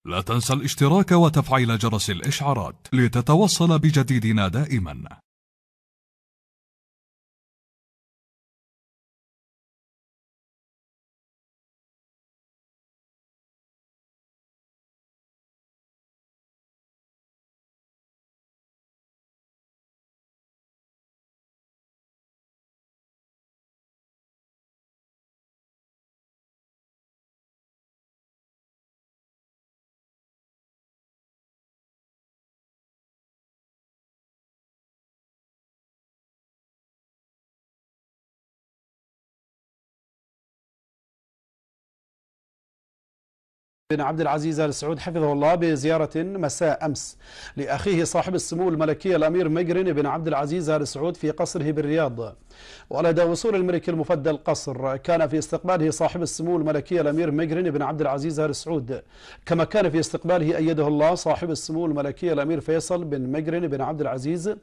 لا تنسى الاشتراك وتفعيل جرس الإشعارات لتتوصل بجديدنا دائما. بن عبد العزيز آل سعود حفظه الله بزيارة مساء أمس لأخيه صاحب السمو الملكي الأمير مقرن بن عبد العزيز آل سعود في قصره بالرياض. ولدى وصول الملك المفدى القصر كان في استقباله صاحب السمو الملكي الأمير مقرن بن عبد العزيز آل سعود، كما كان في استقباله أيده الله صاحب السمو الملكي الأمير فيصل بن مقرن بن عبد العزيز،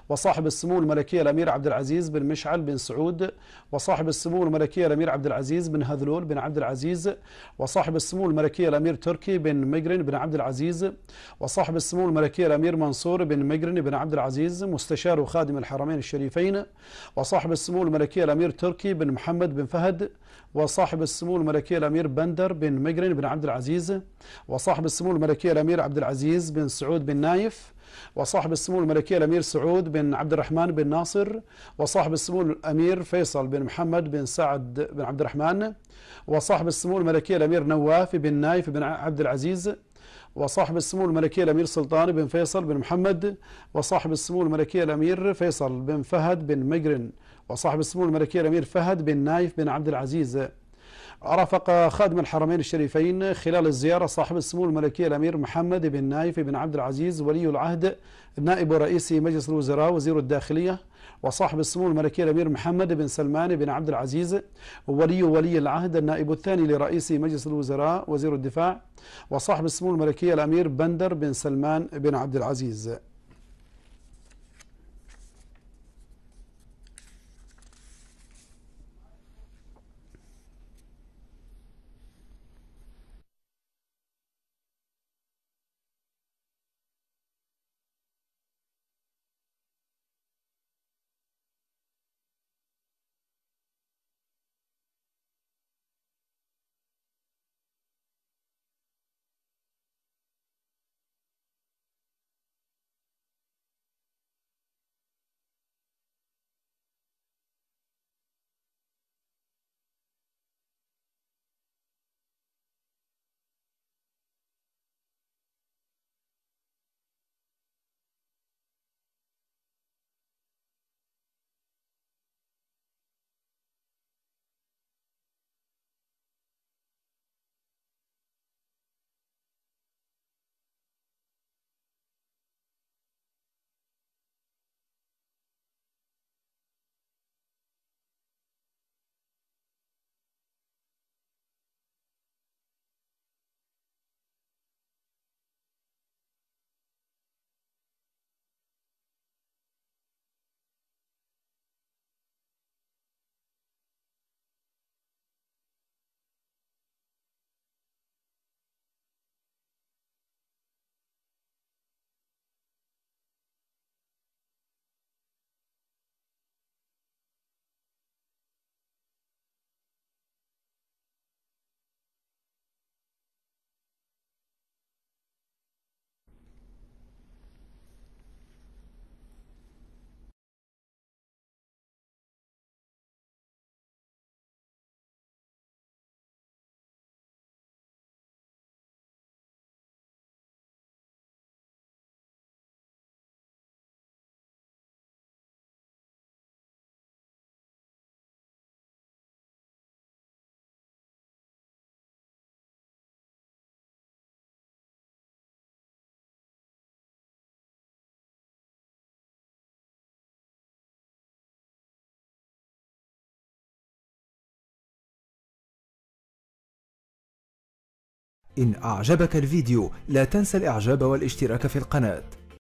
وصاحب السمو الملكي الأمير عبد العزيز بن مشعل بن سعود، وصاحب السمو الملكي الأمير عبد العزيز بن هذلول بن عبد العزيز، وصاحب السمو الملكي الأمير تركي بن مقرن بن عبد العزيز، وصاحب السمو الملكي الأمير منصور بن مقرن بن عبد العزيز مستشار خادم الحرمين الشريفين، وصاحب السمو الملكي الأمير تركي بن محمد بن فهد، وصاحب السمو الملكي الأمير بندر بن مقرن بن عبد العزيز، وصاحب السمو الملكي الأمير عبد العزيز بن سعود بن نايف، وصاحب السمو الملكي الأمير سعود بن عبد الرحمن بن ناصر، وصاحب السمو الأمير فيصل بن محمد بن سعد بن عبد الرحمن، وصاحب السمو الملكي الأمير نواف بن نايف بن عبد العزيز، وصاحب السمو الملكي الأمير سلطان بن فيصل بن محمد، وصاحب السمو الملكي الأمير فيصل بن فهد بن مقرن، وصاحب السمو الملكي الأمير فهد بن نايف بن عبد العزيز. رافق خادم الحرمين الشريفين خلال الزيارة صاحب السمو الملكي الأمير محمد بن نايف بن عبد العزيز ولي العهد نائب رئيس مجلس الوزراء وزير الداخلية، وصاحب السمو الملكي الأمير محمد بن سلمان بن عبد العزيز ولي العهد النائب الثاني لرئيس مجلس الوزراء وزير الدفاع، وصاحب السمو الملكي الأمير بندر بن سلمان بن عبد العزيز. إن أعجبك الفيديو لا تنسى الإعجاب والاشتراك في القناة.